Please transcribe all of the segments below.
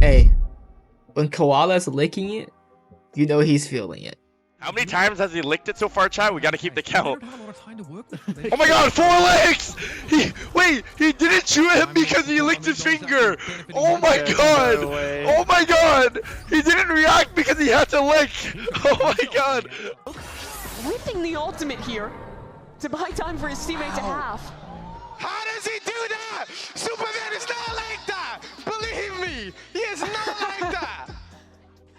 Hey, when Koala's licking it, you know he's feeling it. How many times has he licked it so far, chat? We gotta keep the count. Oh my god, 4 legs! He didn't shoot him because he licked his finger! Oh my god! Oh my god! He didn't react because he had to lick! Oh my god! Whipping the ultimate here to buy time for his teammate to half. How does he do that? Superman is not like that! Believe me, he is not like that!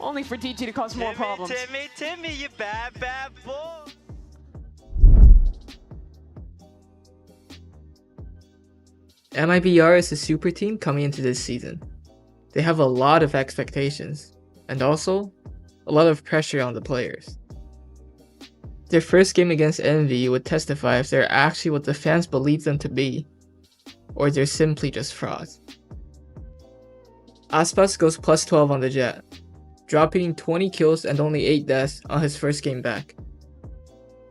Only for DT to cause more problems. Timmy, you bad boy. MIBR is a super team coming into this season. They have a lot of expectations, and also a lot of pressure on the players. Their first game against Envy would testify if they're actually what the fans believe them to be, or they're simply just frauds. Aspas goes plus 12 on the Jet, dropping 20 kills and only 8 deaths on his first game back.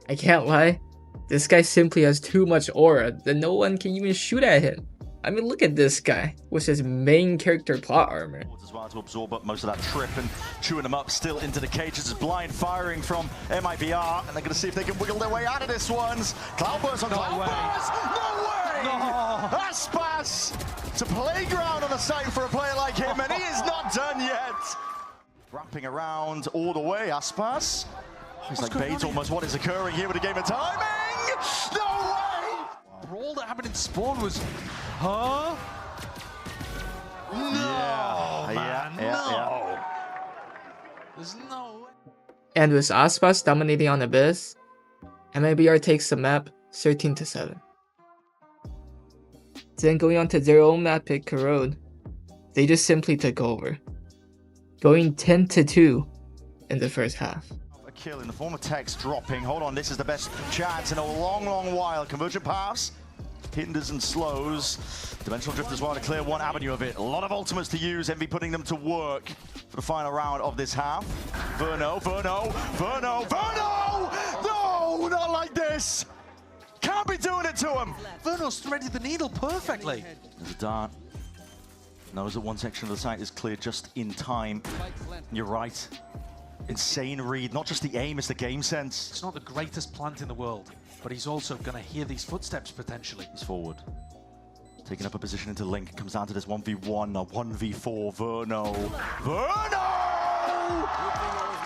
I can't lie, this guy simply has too much aura that no one can even shoot at him. I mean, look at this guy with his main character plot armor. As well to absorb up most of that trip and chewing them up still into the cages. It's blind firing from MIBR, and they're going to see if they can wiggle their way out of this ones. Cloudburst on Cloudburst! No way! No! Aspas to playground on the site for a player like him, and he is not done yet. Wrapping around all the way, Aspas. He's like Bates almost. What is occurring here with a game of timing? No way! Brawl that happened in Spawn was, huh? No, man, no. There's no way. And with Aspas dominating on Abyss, MIBR takes the map 13-7. Then going on to their own map pick, Corrode, they just simply took over, going 10-2 in the first half. A kill in the form of Tex dropping. Hold on, this is the best chance in a long while. Convergent paths, hinders and slows. Dimensional drift as well to clear one avenue of it. A lot of ultimates to use. Envy putting them to work for the final round of this half. Verno! No, not like this! Can't be doing it to him! Verno's threaded the needle perfectly. There's a dart. Knows that one section of the site is cleared just in time. You're right. Insane read. Not just the aim, it's the game sense. It's not the greatest plant in the world, but he's also going to hear these footsteps potentially. He's forward. Taking up a position into Link. Comes down to this 1v1, a 1v4. Verno!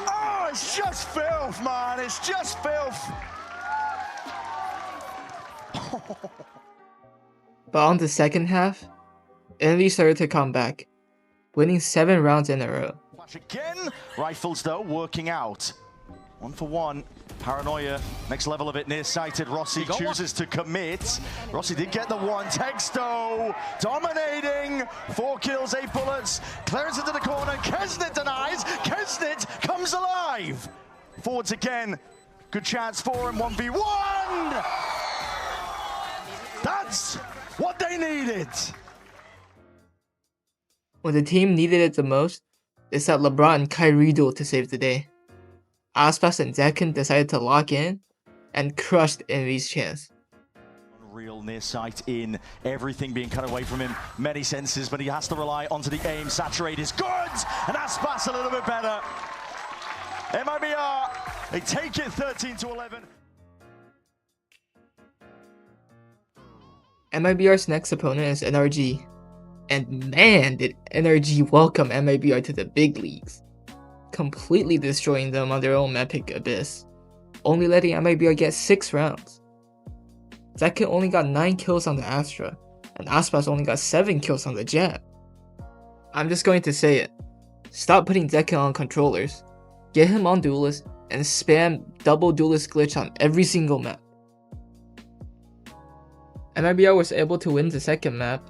Oh, it's just filth, man. It's just filth. But on the second half, Envy started to come back, winning 7 rounds in a row. Flash again. Rifles though working out. 1 for 1. Paranoia, next level of it, nearsighted. Rossi chooses to commit. Rossi did get the one. Texto dominating. 4 kills, 8 bullets. Clearance into the corner. Kesnet denies. Kesnet comes alive. Forwards again. Good chance for him. 1v1. That's what they needed. When the team needed it the most, they set LeBron and Kyrie duel to save the day. Aspas and Zekin decided to lock in and crushed Envy's chance. Unreal near sight in, everything being cut away from him, many senses, but he has to rely onto the aim. Saturate is good, and Aspas a little bit better. MIBR, they take it 13-11. MIBR's next opponent is NRG. And man, did NRG welcome MIBR to the big leagues, completely destroying them on their own epic Abyss, only letting MIBR get 6 rounds. Zekin only got 9 kills on the Astra, and Aspas only got 7 kills on the Jet. I'm just going to say it, stop putting Zekin on controllers, get him on Duelist, and spam double Duelist glitch on every single map. MIBR was able to win the second map,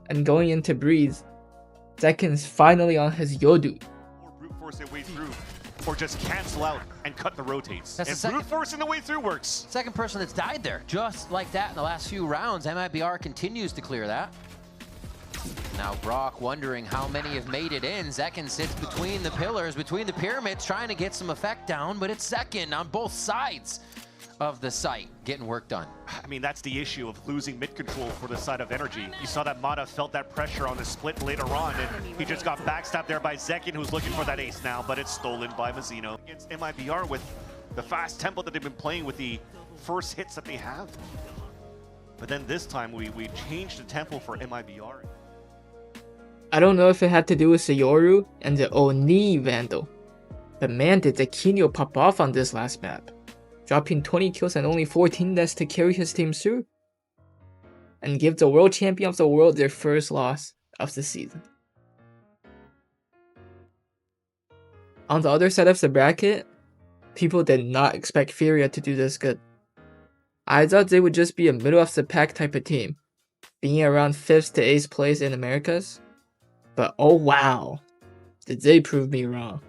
and going into Breeze, Zekin's finally on his Yodu. Or brute force their way through, or just cancel out and cut the rotates. That's and brute forcing the way through works. Second person that's died there, just like that in the last few rounds. MIBR continues to clear that. Now Brock wondering how many have made it in. Zekin sits between the pillars, between the pyramids, trying to get some effect down, but it's Zekin on both sides of the site getting work done. I mean, that's the issue of losing mid control for the side of NRG. You saw that Mata felt that pressure on the split later on, and he just got backstabbed there by Zekin, who's looking for that ace now, but it's stolen by Mazzino. Against MIBR with the fast tempo that they've been playing with the first hits that they have. But then this time we changed the tempo for MIBR. I don't know if it had to do with Sayoru and the Oni Vandal, but man did Zekinho pop off on this last map, dropping 20 kills and only 14 deaths to carry his team through, and give the world champion of the world their first loss of the season. On the other side of the bracket, people did not expect Furia to do this good. I thought they would just be a middle of the pack type of team, being around 5th to 8th place in Americas. But oh wow, did they prove me wrong.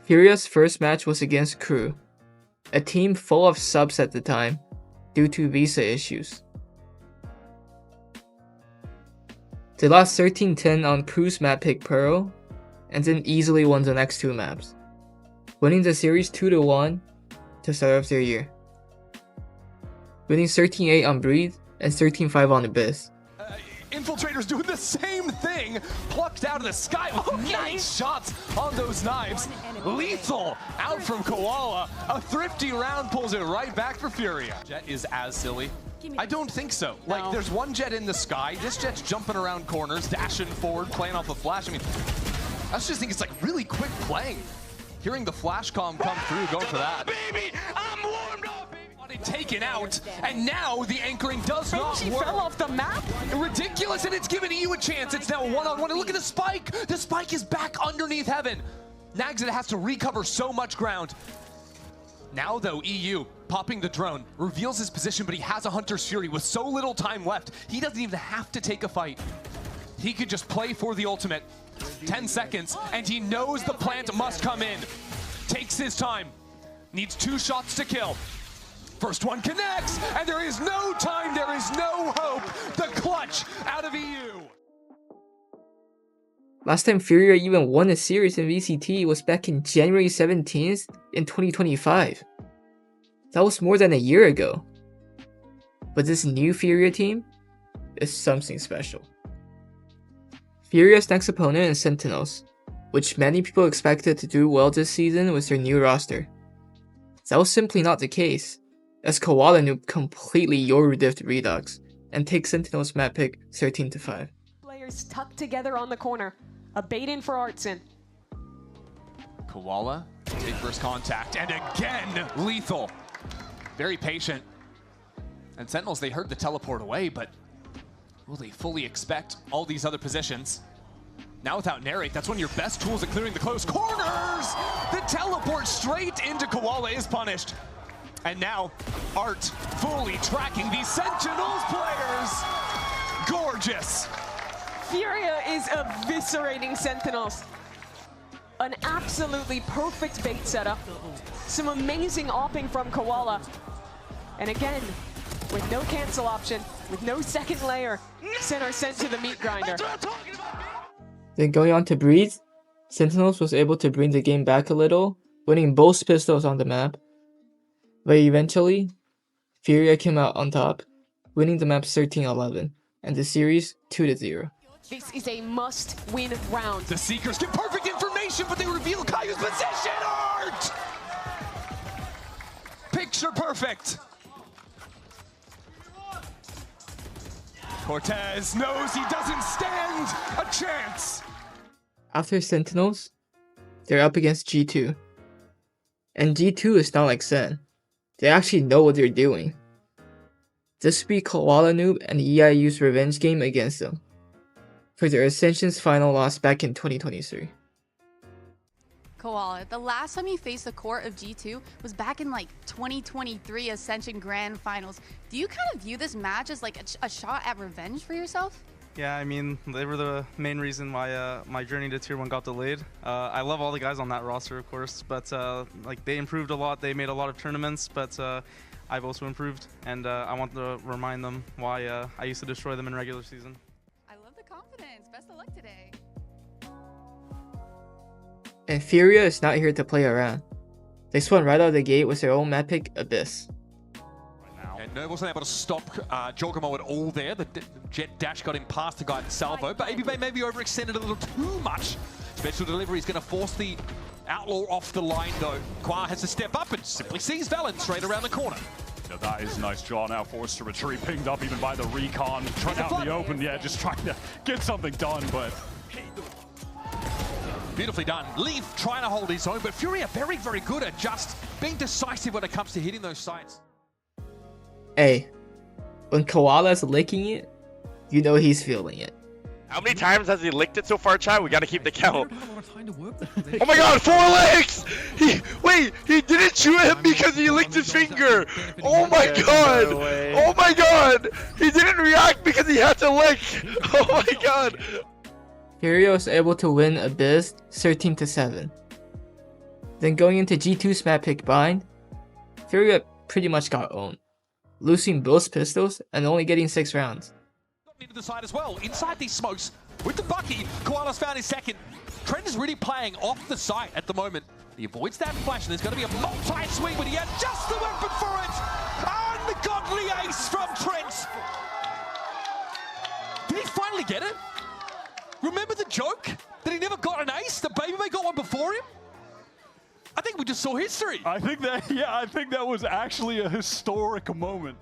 Furia's first match was against Crew, a team full of subs at the time due to visa issues. They lost 13-10 on Crew's map pick Pearl, and then easily won the next 2 maps, winning the series 2-1 to start off their year. Winning 13-8 on Breathe and 13-5 on Abyss. Infiltrators doing the same thing, plucked out of the sky with nice shots on those knives. Lethal out from Koala. A thrifty round pulls it right back for Furia. Jet is as silly. I don't think so. No. Like, there's one jet in the sky. This jet's jumping around corners, dashing forward, playing off the flash. I mean, I just think it's like really quick playing. Hearing the flash comm come through, going for that. Baby, I'm warmed up, baby. Taken out, and now the anchoring does not She work. fell off the map? Ridiculous, and it's giving EU a chance. It's now one-on-one, and look at the spike. The spike is back underneath Heaven. Nags has to recover so much ground. Now, though, EU popping the drone, reveals his position, but he has a Hunter's Fury with so little time left. He doesn't even have to take a fight. He could just play for the ultimate. 10 seconds, and he knows the plant must come in. Takes his time. Needs 2 shots to kill. First one connects, and there is no time, there is no hope. The clutch out of EU. Last time Furia even won a series in VCT was back in January 17th in 2025. That was more than a year ago. But this new Furia team is something special. Furia's next opponent is Sentinels, which many people expected to do well this season with their new roster. That was simply not the case, as Koala Noob completely Yoru-diffed Redux and takes Sentinel's map pick 13-5. Players tucked together on the corner. A bait-in for Artson. Koala, take first contact, and again, lethal. Very patient. And Sentinels, they heard the teleport away, but will they fully expect all these other positions? Now without Narrate, that's one of your best tools at clearing the close corners! The teleport straight into Koala is punished. And now, Art fully tracking these Sentinels players. Gorgeous. Furia is eviscerating Sentinels. An absolutely perfect bait setup. Some amazing opping from Koala. And again, with no cancel option, with no second layer, Sen are sent to the meat grinder. Then going on to Breathe, Sentinels was able to bring the game back a little, winning both pistols on the map. But eventually, Furia came out on top, winning the map 13-11, and the series 2-0. This is a must-win round. The Seekers get perfect information, but they reveal Kayu's position! Art! Picture perfect. Cortez knows he doesn't stand a chance. After Sentinels, they're up against G2. And G2 is not like Sen. They actually know what they're doing. This would be Koala Noob and EIU's revenge game against them, for their Ascension's final loss back in 2023. Koala, the last time you faced the core of G2 was back in like 2023 Ascension Grand Finals. Do you kind of view this match as like a shot at revenge for yourself? Yeah, I mean, they were the main reason why my journey to Tier 1 got delayed. I love all the guys on that roster, of course, but like they improved a lot. They made a lot of tournaments, but I've also improved, and I want to remind them why I used to destroy them in regular season. I love the confidence. Best of luck today. And Furia is not here to play around. They spun right out of the gate with their own map pick, Abyss. And Nerve wasn't able to stop Giacomo at all there. The jet dash got him past the guy in Salvo. Baby Bay maybe overextended a little too much. Special delivery is going to force the Outlaw off the line though. Kwa has to step up and simply sees Valen straight around the corner. Yeah, that is nice draw now, forced to retreat, pinged up even by the recon, trying out in the open, yeah, just trying to get something done, but... Beautifully done. Leaf trying to hold his own, but Fury are very, very good at just being decisive when it comes to hitting those sites. Hey, when Koala's licking it, you know he's feeling it. How many times has he licked it so far, chat? We gotta keep the count. Oh my god, 4 licks! He didn't chew him because he licked his finger! Oh my god! Oh my god! He didn't react because he had to lick! Oh my god! Furia was able to win Abyss 13-7. Then going into G2's map pick bind, Furia pretty much got owned, losing both pistols and only getting 6 rounds. Into the side as well, inside these smokes, with the Bucky, Koala's found his second. Trent is really playing off the site at the moment. He avoids that flash, and there's going to be a multi-swing, but he had just the weapon for it! Ungodly ace from Trent! Did he finally get it? Remember the joke? That he never got an ace? The Baby Bay got one before him? I think we just saw history. I think that was actually a historic moment.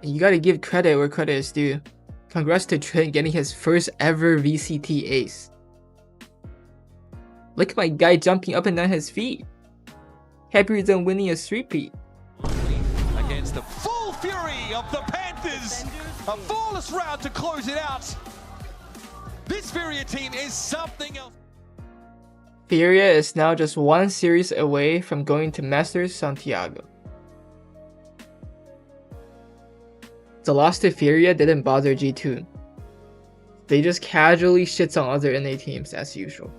You gotta give credit where credit is due. Congrats to Trent getting his first ever VCT ace. Look at my guy jumping up and down his feet. Happier than winning a street-beat. Against the full fury of the Panthers. A flawless round to close it out. This Furia team is something else. Furia is now just 1 series away from going to Masters Santiago. The loss to Furia didn't bother G2. They just casually shits on other NA teams as usual.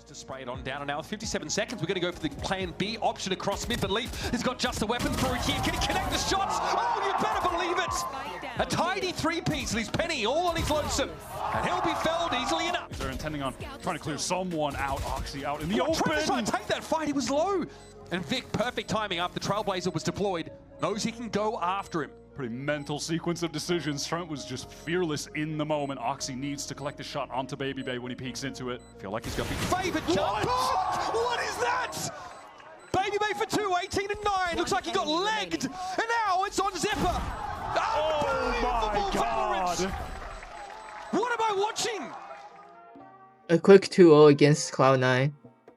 To spray it on down and now with 57 seconds. We're going to go for the plan B option across mid, but Leaf has got just the weapon for it here. Can he connect the shots? Oh, you better believe it! A tidy 3-piece and he's Penny all on his lonesome. And he'll be felled easily enough. They're intending on trying to clear someone out, Oxy out in the open. Trent was trying to take that fight, he was low. And Vic, perfect timing after Trailblazer was deployed, knows he can go after him. Pretty mental sequence of decisions. Trent was just fearless in the moment. Oxy needs to collect a shot onto Baby Bay when he peeks into it. Feel like he's going to be favored. What is that? Baby Bay for 2, 18-9. Looks like he got legged. And now it's on Zephyr. Oh my god. What am I watching? A quick 2-0 against Cloud9,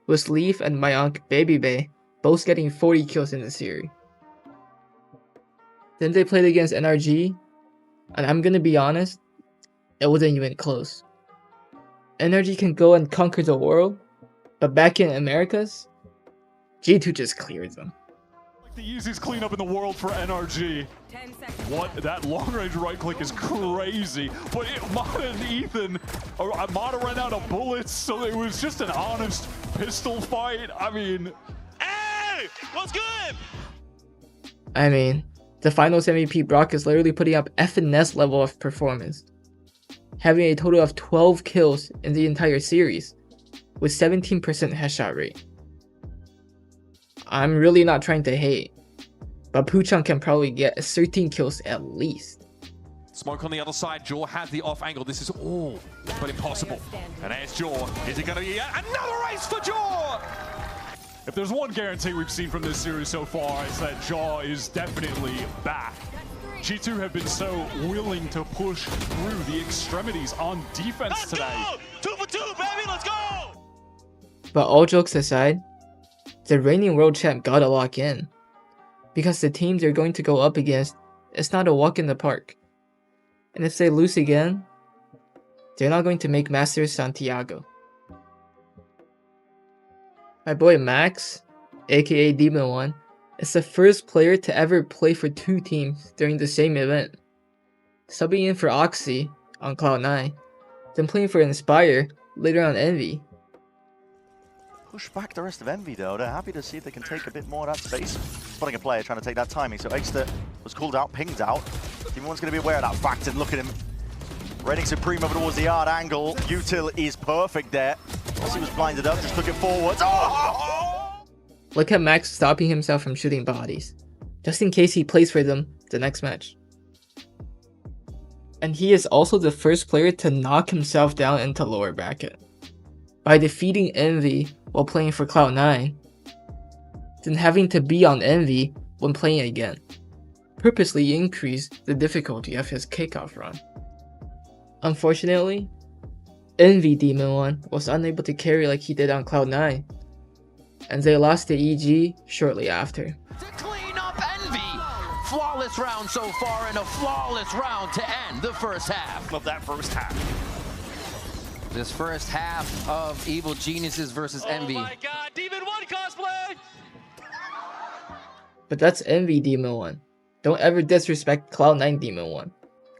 with Leaf and Mayank Baby Bay both getting 40 kills in the series. Then they played against NRG, and I'm gonna be honest, it wasn't even close. NRG can go and conquer the world, but back in Americas, G2 just cleared them. The easiest cleanup in the world for NRG. What? That long-range right-click is crazy. But Mata and Ethan, Mata ran out of bullets, so it was just an honest pistol fight. I mean... Hey! What's good? I mean, the finals MVP Brock is literally putting up FNS level of performance, having a total of 12 kills in the entire series, with 17% headshot rate. I'm really not trying to hate, but Poochang can probably get 13 kills at least. Smoke on the other side, Jaw has the off angle. This is all but impossible. And there's Jaw. Is it going to be another race for Jaw? If there's one guarantee we've seen from this series so far, it's that Jaw is definitely back. G2 have been so willing to push through the extremities on defense today. Let's go! 2 for 2, baby, let's go! But all jokes aside, the reigning world champ gotta lock in, because the team they're going to go up against is not a walk in the park. And if they lose again, they're not going to make Masters Santiago. My boy Max, aka Demon1, is the first player to ever play for 2 teams during the same event, subbing in for Oxy on Cloud9, then playing for Inspire later on Envy. Push back the rest of Envy though. They're happy to see if they can take a bit more of that space. Spotting a player trying to take that timing. So Exter was called out, pinged out. Demon1's going to be aware of that fact, and look at him. Reigning Supreme over towards the yard angle. Util is perfect there. As he was blinded up, just took it forwards. Oh! Look at Max stopping himself from shooting bodies, just in case he plays for them the next match. And he is also the first player to knock himself down into lower bracket by defeating Envy while playing for Cloud9, then having to be on Envy when playing again, purposely increased the difficulty of his kickoff run. Unfortunately, Envy Demon1 was unable to carry like he did on Cloud9, and they lost to EG shortly after. To clean up Envy! Flawless round so far and a flawless round to end the first half. Of that first half. This first half of Evil Geniuses versus Envy. Oh my god, Demon1 cosplay! But that's Envy Demon1. Don't ever disrespect Cloud9 Demon1.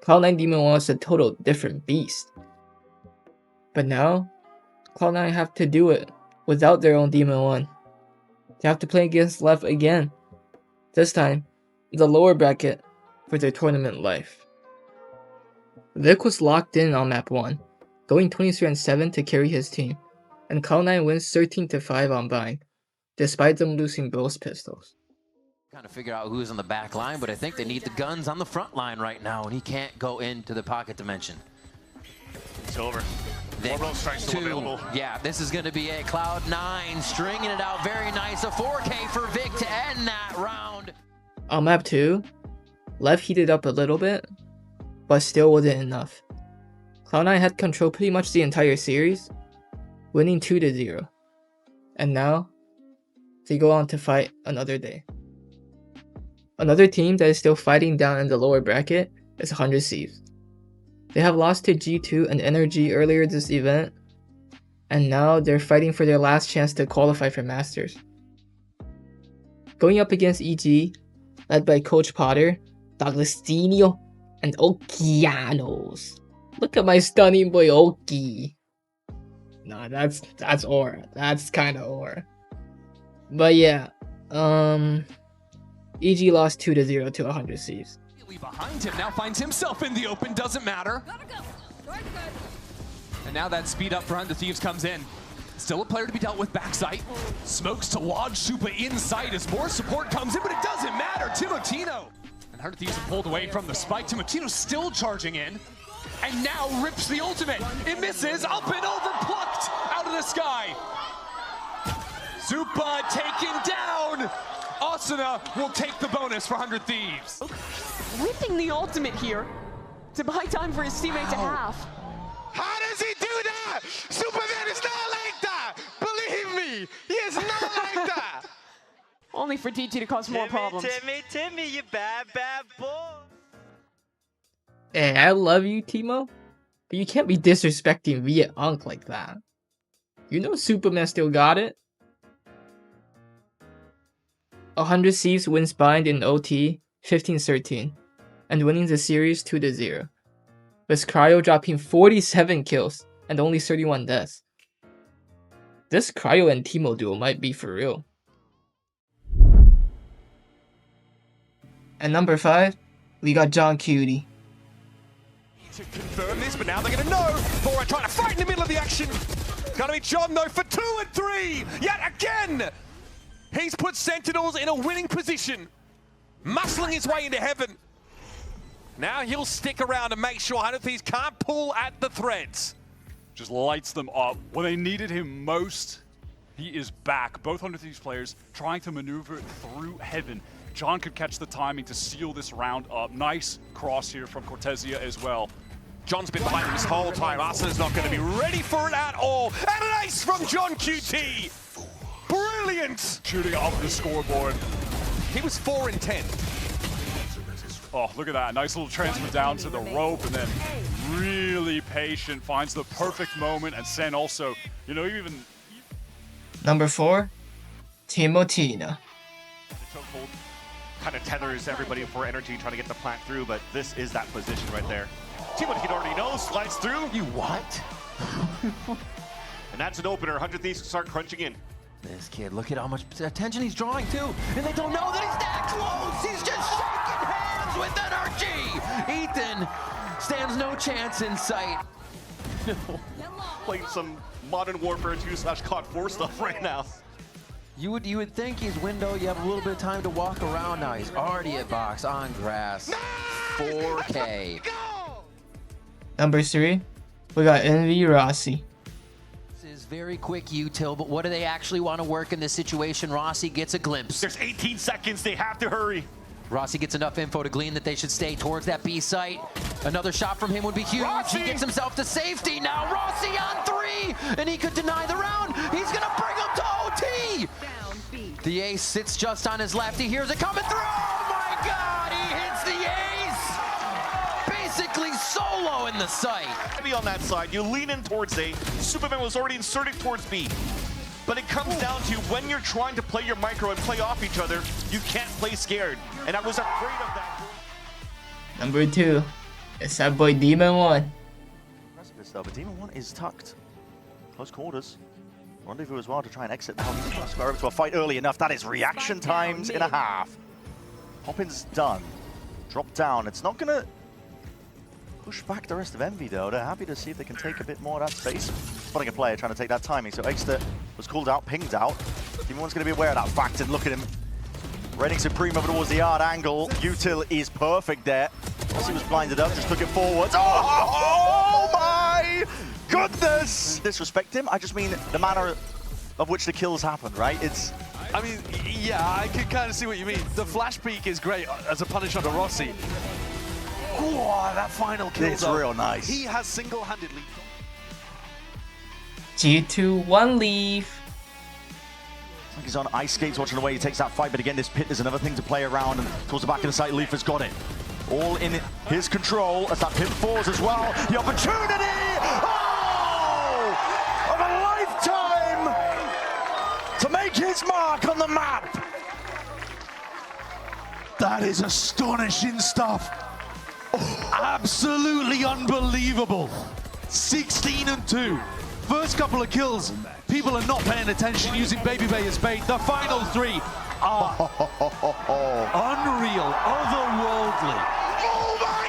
Cloud9 Demon1 is a total different beast. But now, Cloud9 have to do it without their own Demon1. They have to play against Lev again. This time, in the lower bracket for their tournament life. Vic was locked in on map 1, going 23-7 to carry his team, and Cloud9 wins 13-5 on Bind, despite them losing both pistols. Trying to figure out who's on the back line, but I think they need the guns on the front line right now, and he can't go into the pocket dimension. It's over. Orbital strike still available. Yeah, this is going to be a Cloud9 stringing it out very nice. A 4K for Vic to end that round. On map 2, Lev heated up a little bit, but still wasn't enough. Cloud9 had control pretty much the entire series, winning 2-0. And now, they go on to fight another day. Another team that is still fighting down in the lower bracket is 100 Thieves. They have lost to G2 and NRG earlier this event, and now they're fighting for their last chance to qualify for Masters. Going up against EG, led by Coach Potter, D'Agostino, and Okeanos. Look at my stunning boy Oki. Nah, that's aura. That's kind of aura. But yeah, EG lost 2-0 to 100 Thieves. Behind him now finds himself in the open, doesn't matter. And now that speed up for 100 Thieves comes in. Still a player to be dealt with backside. Smokes to lodge Super inside as more support comes in, but it doesn't matter. Timotino. And 100 Thieves are pulled away from the spike. Timotino still charging in. And now rips the ultimate. It misses, up and over, plucked out of the sky. Super taken down. Asuna will take the bonus for 100 Thieves. Ripping the ultimate here to buy time for his teammate to half. How does he do that? Superman is not like that. Believe me, he is not like that. Only for DT to cause more problems. Timmy, you bad boy. Hey, I love you, Timo, but you can't be disrespecting Viet Unk like that. You know Superman still got it. 100 Thieves wins Bind in OT 15-13, and winning the series 2-0, with Cryo dropping 47 kills and only 31 deaths. This Cryo and Timo duo might be for real. And number 5, we got John Cutie. To confirm this, but now they're going to know. Bora trying to fight in the middle of the action. Going to be John though for 2 and 3 yet again. He's put Sentinels in a winning position, muscling his way into heaven. Now he'll stick around and make sure 100 Thieves can't pull at the threads. Just lights them up. When they needed him most, he is back. Both 100 Thieves players trying to maneuver through heaven. John could catch the timing to seal this round up. Nice cross here from Cortesia as well. John's been behind him this whole time. Arsenal's not going to be ready for it at all. And an ace from John QT. Brilliant! Shooting off the scoreboard. He was 4 and 10. Oh, look at that. Nice little transfer down to the rope, and then really patient, finds the perfect moment, and Sen also, you know, even... Number 4, Timotina. Chokehold kind of tethers everybody for NRG trying to get the plant through, but this is that position right there. Timotina already knows, slides through. You what? And that's an opener. 100 Thieves start crunching in. This kid, look at how much attention he's drawing too, and they don't know that he's that close. He's just shaking hands with NRG. Ethan stands no chance in sight. Playing some Modern Warfare 2/COD 4 stuff right now. You would think he's window, you have a little bit of time to walk around now. He's already at box on grass. 4K. Number 3, we got NV Rossi. This is very quick util, but what do they actually want to work in this situation? Rossi gets a glimpse. There's 18 seconds, they have to hurry. Rossi gets enough info to glean that they should stay towards that B site. Another shot from him would be huge. Rossi! He gets himself to safety. Now Rossi on 3, and he could deny the round. He's gonna bring him to OT. The ace sits just on his left. He hears it coming through. Oh my God, he hits the ace. Basically solo in the site. Heavy on that side, you lean in towards A. Superman was already inserting towards B. But it comes down to when you're trying to play your micro and play off each other, you can't play scared. And I was afraid of that. Number 2, it's that boy Demon1. Precipice though, but Demon1 is tucked. Close quarters. Rendezvous as well to try and exit now. Square over to a fight early enough. That is reaction times in a half. Poppin's done. Drop down. It's not going to push back the rest of Envy though. They're happy to see if they can take a bit more of that space. Spotting a player trying to take that timing. So Exter was called out, pinged out. Demon1's going to be aware of that fact and look at him. Reading Supreme over towards the yard angle. Util is perfect there. He was blinded up, just took it forwards. Oh my goodness! Disrespect him, I just mean the manner of which the kills happen, right? I mean, yeah, I can kind of see what you mean. The flash peek is great as a punish onto Rossi. Oh, that final kill, It's real nice. He has single-handedly... G2, 1 leaf. He's on ice skates watching the way he takes that fight, but again, this pit is another thing to play around, and towards the back of the site, Leaf has got it. All in his control as that pit falls as well. The opportunity! Oh! Of a lifetime! To make his mark on the map! That is astonishing stuff. Absolutely unbelievable. 16-2. First couple of kills, people are not paying attention, using Baby Bay as bait. The final 3 are unreal, otherworldly. Oh my